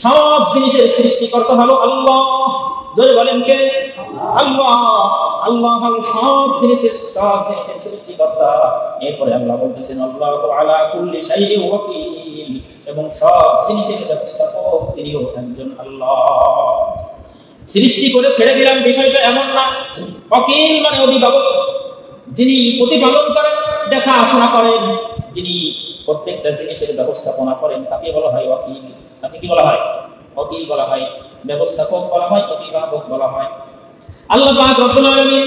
সব জিনিসের সৃষ্টিকর্তা হলো আল্লাহ। জোরে বলেন কে? আল্লাহ। আল্লাহ হলো সব জিনিসের সৃষ্টিকর্তা। এরপরে আল্লাহ বলতেছেন আল্লাহু আলা কুল্লি শাইইন ওয়াকিল, এবং সব জিনিসের ব্যবস্থাপক তিনিও একজন আল্লাহ। সৃষ্টি করে ছেড়ে দিলাম বিষয়টা এমন না। ওয়াকিল মানে অভিভাবক, যিনি প্রতিপালন করেন, দেখাশোনা করেন, যিনি প্রত্যেকটা জিনিসের ব্যবস্থাপনা করেন, তাকে বলা হয় ওয়াকিল। তাকে কি বলা হয়? ওয়াকিল বলা হয়, ব্যবস্থাপক বলা হয়, অভিভাবক বলা হয়। আল্লাহ পাক রব্বুল আলামিন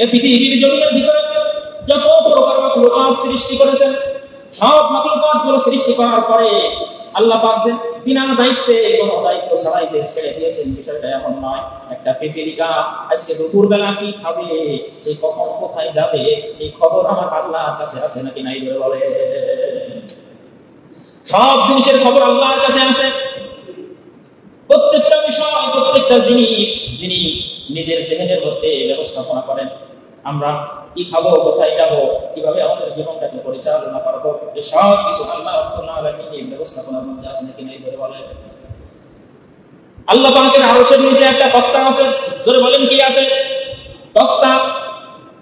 এই পৃথিবীর জমিনের ভিতরে যত প্রকার মাখলুকাত সৃষ্টি করেছেন, সব মাখলুকাতগুলো সৃষ্টি করার পরে আল্লাহ পাক যে বিনা দায়িত্বে, কোনো দায়িত্ব ছাড়াই যে ছেড়ে দিয়েছেন, বিষয়টা এমন নয়। একটা পিপিলিকা আজকে দুপুরবেলা কি খাবে, সে কখন কোথায় যাবে, এই খবর আমার আল্লাহর কাছে আছে নাকি নাই বলে? সব জিনিসের খবর আল্লাহর কাছে আছে। প্রত্যেকটা বিষয়, প্রত্যেকটা জিনিস যিনি নিজের জেহেনের মধ্যে ব্যবস্থাপনা করেন। আমরা কি খাবো, কোথায় যাবো, কিভাবে আমাদের জীবনটাকে পরিচালনা করবো, এই সব কিছু আল্লাহ রাব্বুল আলামিনের ব্যবস্থাপনার মধ্যে আছে নাকি নাই বলে? আল্লাহ পাকের আরশের নিচে একটা তক্তা আছে। জোরে বলেন কি আছে? তক্তা,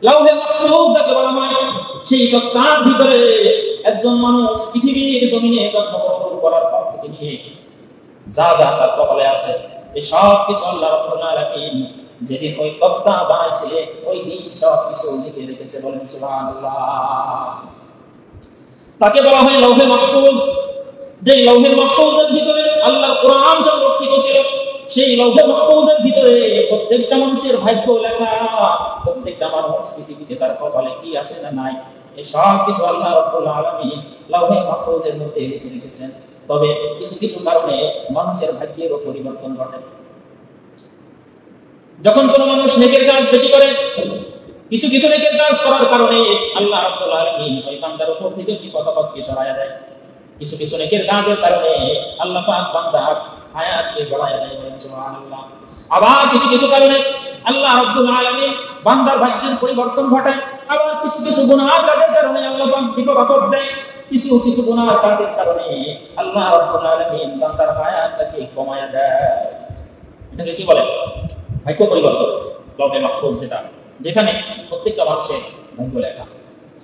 লাউহে মাহফুজ যাকে বলা হয়। সেই তক্তার ভিতরে একজন মানুষ পৃথিবীর জমিনে জন্মগ্রহণ করার পর থেকে নিয়ে যা যা তার কপালে আছে, এই সব কিছু আল্লাহ রাব্বুল আলামিন যেদিন ওই তক্তা বানাইছে, ওই দিন সব কিছু লিখে রেখেছে। বলেন সুবহানাল্লাহ। তাকে বলা হয় লাউহে মাহফুজ। যে লাউহে মাহফুজের ভিতরে আল্লাহর কোরআন সংরক্ষিত ছিল, সেই লাউহে মাহফুজের ভিতরে প্রত্যেকটা মানুষের ভাগ্য লেখা, প্রত্যেকটা মানুষ পৃথিবীতে তার কপালে কি আছে না নাই, এই সব কিছু আল্লাহ রাব্বুল আলামিন লাউহে মাহফুজের মধ্যে লিখে রেখেছেন। তবে কিছু কিছু কারণে মানুষের ভাগ্যেরও পরিবর্তন ঘটে। যখন কোনো মানুষ নেকের কাজ বেশি করে, কিছু কিছু নেকের কাজ করার কারণে আল্লাহ রাব্বুল আলামিন ওই বান্দার উপর থেকে বিপদ-আপদকে সরায়া দেয়। কিছু কিছু নেকের কাজের কারণে আল্লাহ পাক বান্দার হায়াতকে বাড়ায়া দেয়। সুবহানাল্লাহ। আবার কিছু কিছু কারণে আল্লাহ রাব্বুল আলামিন বান্দার ভাগ্যের পরিবর্তন ঘটায়। আবার কিছু কিছু গুনাহের কাজের কারণে আল্লাহ পাক বিপদ-আপদ দেয়। কিছু কিছু গুনাহের কাজের কারণে আল্লাহ রাব্বুল আলামিন বান্দার হায়াতকে কমায়া দেয়। এটাকে কি বলে? ভাগ্য পরিবর্তন। লাউহে মাহফুজ, যেখানে প্রত্যেকটা মানুষের ভাগ্য লেখা।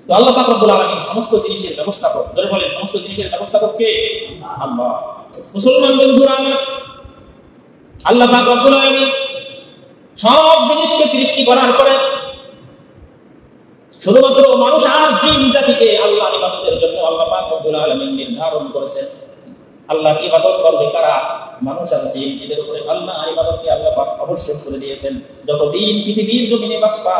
তো আল্লাহ পাক রব্বুল আলামিন সমস্ত জিনিসের ব্যবস্থাপক। ধরে বলেন সমস্ত জিনিসের ব্যবস্থাপক কে? আল্লাহ। মুসলমান বন্ধুরা আমার, আল্লাহ পাক রব্বুল আলামিন সব জিনিসকে সৃষ্টি করার পরে শুধুমাত্র মানুষ আর জিন জাতিকে আল্লাহর ইবাদতের জন্য আল্লাহ পাক রব্বুল আলামিন নির্ধারণ করেছেন। আল্লাহর ইবাদত করবে কারা? মানুষ আর জিন। এদের উপরে আল্লাহর ইবাদতকে আল্লাহ পাক আবশ্যক করে দিয়েছেন। যতদিন পৃথিবীর জমিনে বাঁচবা,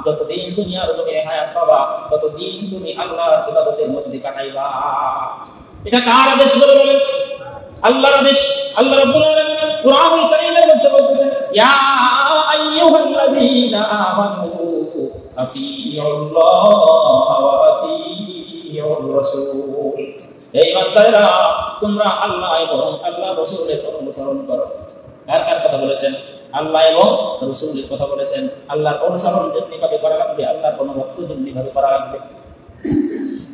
যতদিন দুনিয়ার জমিনে হায়াত পাবা, ততদিন তুমি আল্লাহর ইবাদতের মধ্যে কাটাইবা। এটা কার আদেশ? বলে বলেন আল্লাহর আদেশ। আল্লাহ রাব্বুল আলামিন কুরআনুল কারীমের মধ্যে বলতেছেন, ইয়া আইয়ুহাল্লাযীনা আমানু আতিউল্লাহ ওয়া আতিউর রাসূল। এই বান্দারা, তোমরা আল্লাহ এবং আল্লাহ রাসূলের অনুসরণ করো। কার কার কথা বলেছেন? আল্লাহ এবং রাসূলের কথা বলেছেন। আল্লাহর অনুসরণ যেমনিভাবে করা লাগবে, আল্লাহর অনুগত্য যেমনিভাবে করা লাগবে,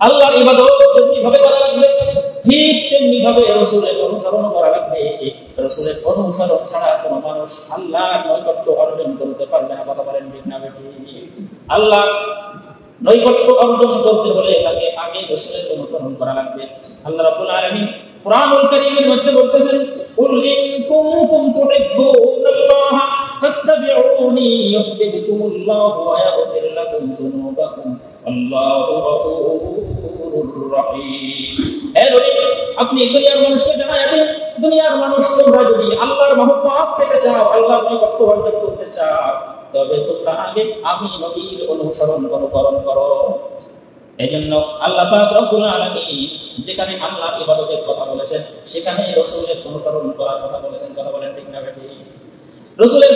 আল্লাহর ইবাদত যেমনিভাবে করা লাগবে, ঠিক তেমনিভাবে রাসূলের অনুসরণ করা লাগবে। রাসূলের অনুসরণ ছাড়া কোনো মানুষ আল্লাহর নৈকট্য অর্জন করতে পারবে না। কথা বলেন ঠিক না বেঠিক? আল্লাহ নৈকট্য অর্জন করতে হলে তাকে আগে রাসূলের অনুসরণ করা লাগবে। আল্লাহ রাব্বুল আলামিন কুরআনুল কারীমের মধ্যে বলতেছেন, কুল ইন কুনতুম তুহিব্বুনাল্লাহ ফাত্তাবিউনি ইউহিব্বুকুমুল্লাহু ওয়া ইয়াগফির লাকুম যুনুবাকুম আল্লাহু গফুরুর রহিম। হে নবী, আপনি দুনিয়ার মানুষকে জানায়া দিন, দুনিয়ার মানুষ, তোমরা যদি আল্লাহর মহব্বত পেতে চাও, আল্লাহর নৈকট্য অর্জন করতে চাও, তবে তোমরা আগে আমি নবীর অনুসরণ করো। এজন্য আল্লাহ পাক রব্বুল আলামিন যেখানে আল্লাহর ইবাদতের কথা বলেছেন, সেখানে রাসূলের অনুসরণ করার কথা বলেছেন। কথা বলেন ঠিক না বেঠিক? রাসূলের